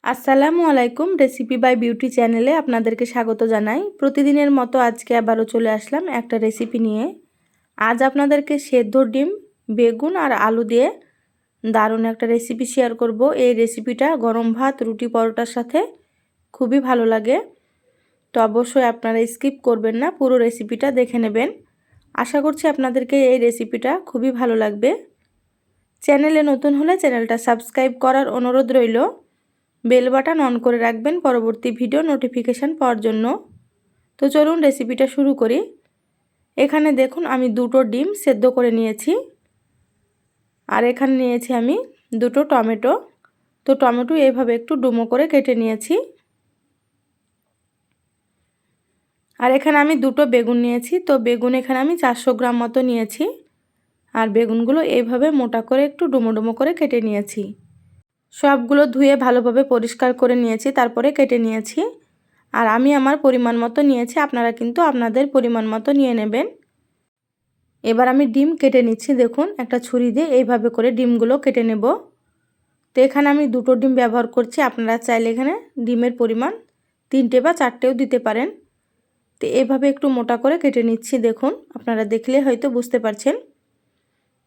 আসসালামু আলাইকুম। Recipe by beauty চ্যানেলে আপনাদেরকে স্বাগত জানাই। প্রতিদিনের মতো আজকে আবারও চলে আসলাম একটা রেসিপি নিয়ে। আজ আপনাদেরকে সেদ্ধ ডিম, বেগুন আর আলু দিয়ে দারুণ একটা রেসিপি শেয়ার করব। এই রেসিপিটা গরম ভাত, রুটি, পরোটার সাথে খুবই ভালো লাগে। তো অবশ্যই আপনারা স্কিপ করবেন না, পুরো রেসিপিটা দেখে নেবেন। আশা করছি আপনাদেরকে এই রেসিপিটা খুবই ভালো লাগবে। চ্যানেলে নতুন হলে চ্যানেলটা সাবস্ক্রাইব করার অনুরোধ রইল। বেল বাটন অন করে রাখবেন পরবর্তী ভিডিও নোটিফিকেশান পাওয়ার জন্য। তো চলুন রেসিপিটা শুরু করি। এখানে দেখুন আমি দুটো ডিম সেদ্ধ করে নিয়েছি, আর এখানে নিয়েছি আমি দুটো টমেটো। তো টমেটো এইভাবে একটু ডুমো করে কেটে নিয়েছি। আর এখানে আমি দুটো বেগুন নিয়েছি। তো বেগুন এখানে আমি 400 গ্রাম মতো নিয়েছি, আর বেগুনগুলো এইভাবে মোটা করে একটু ডুমো ডুমো করে কেটে নিয়েছি। সবগুলো ধুয়ে ভালোভাবে পরিষ্কার করে নিয়েছি, তারপরে কেটে নিয়েছি। আর আমি আমার পরিমাণ মতো নিয়েছি, আপনারা কিন্তু আপনাদের পরিমাণ মতো নিয়ে নেবেন। এবার আমি ডিম কেটে নিচ্ছি। দেখুন একটা ছুরি দিয়ে এইভাবে করে ডিমগুলো কেটে নেব। তো এখানে আমি দুটো ডিম ব্যবহার করছি, আপনারা চাইলে এখানে ডিমের পরিমাণ 3টে বা 4টেও দিতে পারেন। তো এইভাবে একটু মোটা করে কেটে নিচ্ছি। দেখুন আপনারা দেখলে হয়তো বুঝতে পারছেন।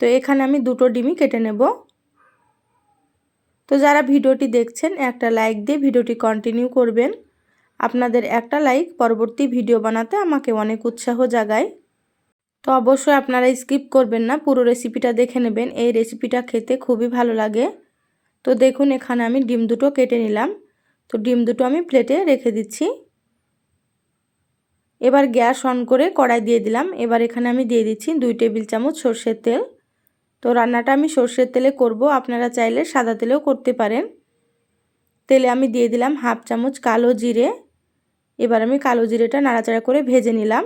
তো এখানে আমি দুটো ডিমই কেটে নেব। তো যারা ভিডিওটি দেখছেন একটা লাইক দিয়ে ভিডিওটি কন্টিনিউ করবেন। আপনাদের একটা লাইক পরবর্তী ভিডিও বানাতে আমাকে অনেক উৎসাহ জাগায়। তো অবশ্যই আপনারা স্কিপ করবেন না, পুরো রেসিপিটা দেখে নেবেন। এই রেসিপিটা খেতে খুবই ভালো লাগে। তো দেখুন এখানে আমি ডিম দুটো কেটে নিলাম। তো ডিম দুটো আমি প্লেটে রেখে দিচ্ছি। এবার গ্যাস অন করে কড়াই দিয়ে দিলাম। এবার এখানে আমি দিয়ে দিচ্ছি 2 টেবিল চামচ সরষের তেল। তো রান্নাটা আমি সরষের তেলে করব, আপনারা চাইলে সাদা তেলেও করতে পারেন। তেলে আমি দিয়ে দিলাম 1/2 চামচ কালো জিরে। এবার আমি কালো জিরেটা নাড়াচাড়া করে ভেজে নিলাম।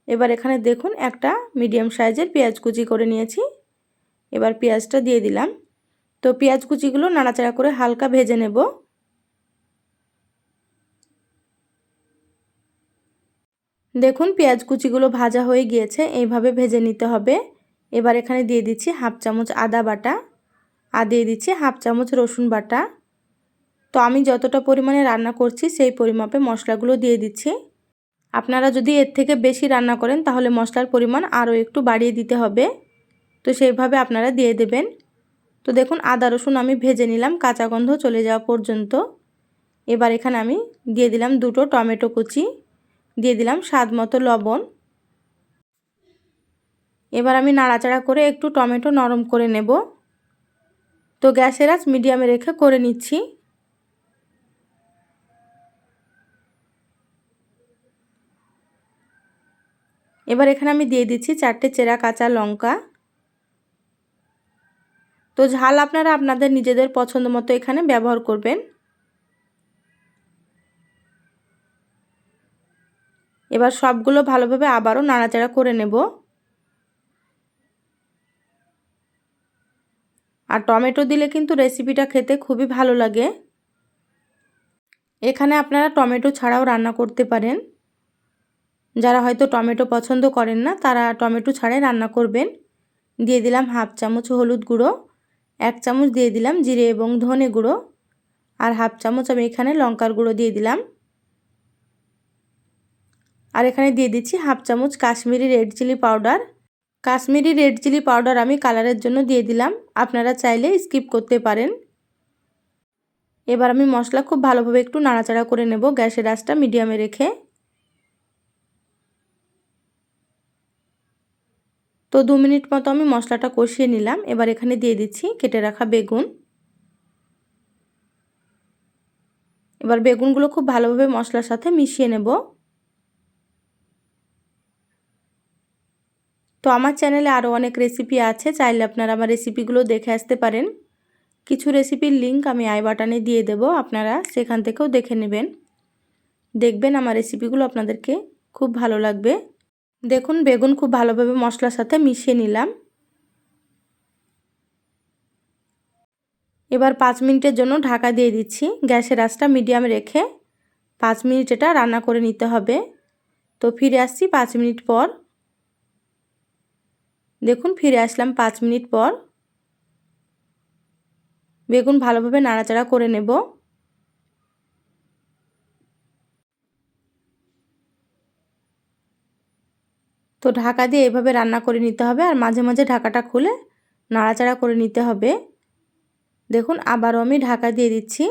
এবার এখানে দেখুন একটা মিডিয়াম সাইজের পেঁয়াজ কুচি করে নিয়েছি। এবার পেঁয়াজটা দিয়ে দিলাম। তো পেঁয়াজ কুচিগুলো নাড়াচাড়া করে হালকা ভেজে নেব। দেখুন পেঁয়াজ কুচিগুলো ভাজা হয়ে গিয়েছে, এইভাবে ভেজে নিতে হবে। এবার এখানে দিয়ে দিচ্ছি 1/2 চামচ আদা বাটা, আর দিয়ে দিচ্ছি 1/2 চামচ রসুন বাটা। তো আমি যতটা পরিমাণে রান্না করছি সেই পরিমাপে মশলাগুলো দিয়ে দিচ্ছি। আপনারা যদি এর থেকে বেশি রান্না করেন তাহলে মশলার পরিমাণ আরও একটু বাড়িয়ে দিতে হবে। তো সেইভাবে আপনারা দিয়ে দেবেন। তো দেখুন আদা রসুন আমি ভেজে নিলাম কাঁচা গন্ধ চলে যাওয়া পর্যন্ত। এবার এখানে আমি দিয়ে দিলাম দুটো টমেটো কুচি, দিয়ে দিলাম স্বাদ মতো লবণ। এবার আমি নাড়াচাড়া করে একটু টমেটো নরম করে নেব। তো গ্যাসের আঁচ মিডিয়ামে রেখে করে নিচ্ছি। এবার এখানে আমি দিয়ে দিচ্ছি 4টে চেরা কাঁচা লঙ্কা। তো ঝাল আপনারা আপনাদের নিজেদের পছন্দ মতো এখানে ব্যবহার করবেন। এবার সবগুলো ভালোভাবে আবারও নাড়াচাড়া করে নেব। আর টমেটো দিলে কিন্তু রেসিপিটা খেতে খুবই ভালো লাগে। এখানে আপনারা টমেটো ছাড়াও রান্না করতে পারেন। যারা হয়তো টমেটো পছন্দ করেন না তারা টমেটো ছাড়াই রান্না করবেন। দিয়ে দিলাম 1/2 চামচ হলুদ গুঁড়ো, 1 চামচ দিয়ে দিলাম জিরে এবং ধনে গুঁড়ো, আর 1/2 চামচ আমি এখানে লঙ্কার গুঁড়ো দিয়ে দিলাম। আর এখানে দিয়ে দিচ্ছি 1/2 চামচ Kashmiri red chilli powder. Kashmiri red chilli powder আমি কালারের জন্য দিয়ে দিলাম, আপনারা চাইলে স্কিপ করতে পারেন। এবার আমি মশলা খুব ভালোভাবে একটু নাড়াচাড়া করে নেব গ্যাসের আঁচটা মিডিয়ামে রেখে। তো 2 মিনিট মতো আমি মশলাটা কষিয়ে নিলাম। এবার এখানে দিয়ে দিচ্ছি কেটে রাখা বেগুন। এবার বেগুনগুলো খুব ভালোভাবে মশলার সাথে মিশিয়ে নেব। তো আমার চ্যানেলে আরও অনেক রেসিপি আছে, চাইলে আপনারা আমার রেসিপিগুলো দেখে আসতে পারেন। কিছু রেসিপির লিংক আমি আই বাটনে দিয়ে দেব, আপনারা সেখান থেকেও দেখে নেবেন। দেখবেন আমার রেসিপিগুলো আপনাদেরকে খুব ভালো লাগবে। দেখুন বেগুন খুব ভালোভাবে মশলার সাথে মিশিয়ে নিলাম। এবার 5 মিনিটের জন্য ঢাকা দিয়ে দিচ্ছি। গ্যাসের আঁচটা মিডিয়াম রেখে 5 মিনিট এটা রান্না করে নিতে হবে। তো ফিরে আসছি 5 মিনিট পর। দেখুন ফিরে আসলাম 5 মিনিট পর। বেগুন ভালোভাবে নাড়াচাড়া করে নেব। তো ঢাকা দিয়ে এভাবে রান্না করে নিতে হবে আর মাঝে মাঝে ঢাকাটা খুলে নাড়াচাড়া করে নিতে হবে। দেখুন আবারও আমি ঢাকা দিয়ে দিচ্ছি।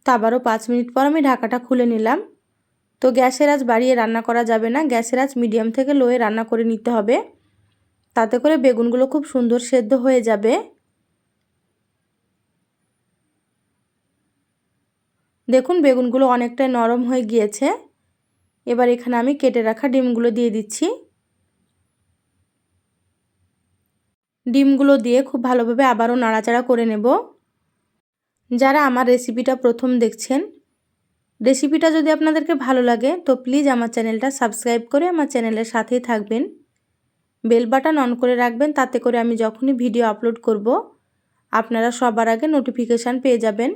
তো আবারও 5 মিনিট পর আমি ঢাকাটা খুলে নিলাম। তো গ্যাসের আঁচ বাড়িয়ে রান্না করা যাবে না, গ্যাসের আঁচ মিডিয়াম থেকে লোয়ে রান্না করে নিতে হবে, তাতে করে বেগুনগুলো খুব সুন্দর সেদ্ধ হয়ে যাবে। দেখুন বেগুনগুলো অনেকটাই নরম হয়ে গিয়েছে। এবার এখানে আমি কেটে রাখা ডিমগুলো দিয়ে দিচ্ছি। ডিমগুলো দিয়ে খুব ভালোভাবে আবারও নাড়াচাড়া করে নেব। যারা আমার রেসিপিটা প্রথম দেখছেন, রেসিপিটা যদি আপনাদেরকে ভালো লাগে তো প্লিজ আমার চ্যানেলটা সাবস্ক্রাইব করে আমার চ্যানেলের সাথেই থাকবেন। বেল বাটন অন করে রাখবেন, তাতে করে আমি যখনই ভিডিও আপলোড করব আপনারা সবার আগে নোটিফিকেশান পেয়ে যাবেন।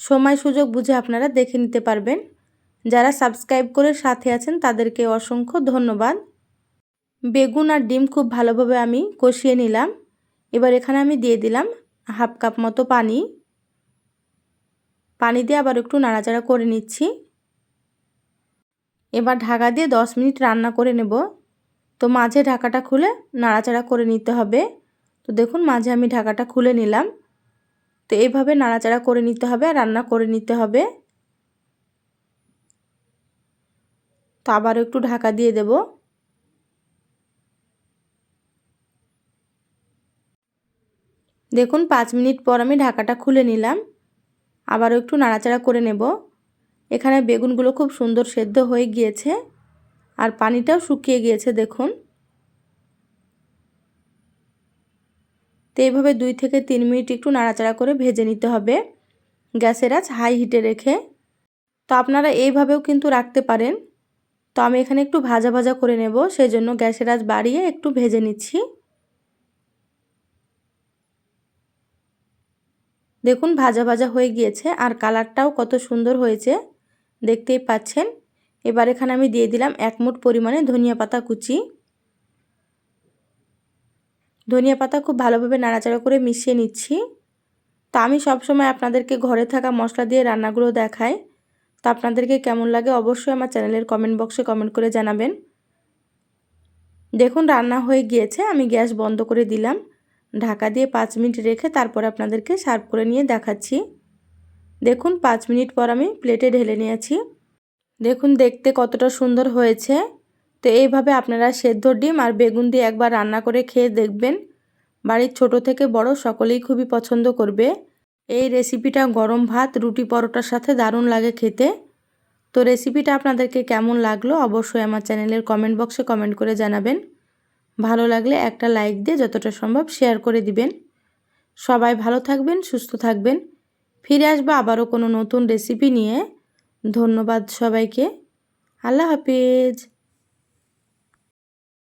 সময় সুযোগ বুঝে আপনারা দেখে নিতে পারবেন। যারা সাবস্ক্রাইব করে সাথে আছেন তাদেরকে অসংখ্য ধন্যবাদ। বেগুন আর ডিম খুব ভালোভাবে আমি কষিয়ে নিলাম। এবার এখানে আমি দিয়ে দিলাম হাফ কাপ মতো পানি। পানি দিয়ে আবার একটু নাড়াচাড়া করে নিচ্ছি। এবার ঢাকা দিয়ে 10 মিনিট রান্না করে নেব। তো মাঝে ঢাকাটা খুলে নাড়াচাড়া করে নিতে হবে। তো দেখুন মাঝে আমি ঢাকাটা খুলে নিলাম। তো এইভাবে নাড়াচাড়া করে নিতে হবে আর রান্না করে নিতে হবে। তো আবার একটু ঢাকা দিয়ে দেব। দেখুন 5 মিনিট পর আমি ঢাকাটা খুলে নিলাম। আবারও একটু নাড়াচাড়া করে নেব। এখানে বেগুনগুলো খুব সুন্দর সেদ্ধ হয়ে গিয়েছে আর পানিটাও শুকিয়ে গিয়েছে দেখুন। তো এইভাবে 2 থেকে 3 মিনিট একটু নাড়াচাড়া করে ভেজে নিতে হবে, গ্যাসের আঁচ হাই হিটে রেখে। তো আপনারা এইভাবেও কিন্তু রাখতে পারেন। তো আমি এখানে একটু ভাজা ভাজা করে নেব, সেই জন্য গ্যাসের আঁচ বাড়িয়ে একটু ভেজে নিচ্ছি। দেখুন ভাজা ভাজা হয়ে গিয়েছে আর কালারটাও কত সুন্দর হয়েছে দেখতেই পাচ্ছেন। এবার এখানে আমি দিয়ে দিলাম 1 মুঠ পরিমাণে ধনিয়া পাতা কুচি। ধনিয়া পাতা খুব ভালোভাবে নাড়াচাড়া করে মিশিয়ে নিচ্ছি। তো আমি সবসময় আপনাদেরকে ঘরে থাকা মশলা দিয়ে রান্নাগুলো দেখাই। তো আপনাদেরকে কেমন লাগে অবশ্যই আমার চ্যানেলের কমেন্ট বক্সে কমেন্ট করে জানাবেন। দেখুন রান্না হয়ে গিয়েছে, আমি গ্যাস বন্ধ করে দিলাম। ঢাকা দিয়ে 5 মিনিট রেখে তারপরে আপনাদেরকে সার্ভ করে নিয়ে দেখাচ্ছি। দেখুন 5 মিনিট পর আমি প্লেটে ঢেলে নিয়েছি। দেখুন দেখতে কতটা সুন্দর হয়েছে। তো এইভাবে আপনারা সেদ্ধ ডিম আর বেগুন দিয়ে একবার রান্না করে খেয়ে দেখবেন। বাড়ির ছোট থেকে বড় সকলেই খুবই পছন্দ করবে। এই রেসিপিটা গরম ভাত, রুটি, পরোটার সাথে দারুণ লাগে খেতে। তো রেসিপিটা আপনাদেরকে কেমন লাগলো অবশ্যই আমার চ্যানেলের কমেন্ট বক্সে কমেন্ট করে জানাবেন। ভালো লাগলে একটা লাইক দিয়ে যতটা সম্ভব শেয়ার করে দিবেন। সবাই ভালো থাকবেন, সুস্থ থাকবেন। ফিরে আসবো আবারও কোনো নতুন রেসিপি নিয়ে। ধন্যবাদ সবাইকে। আল্লাহ হাফেজ।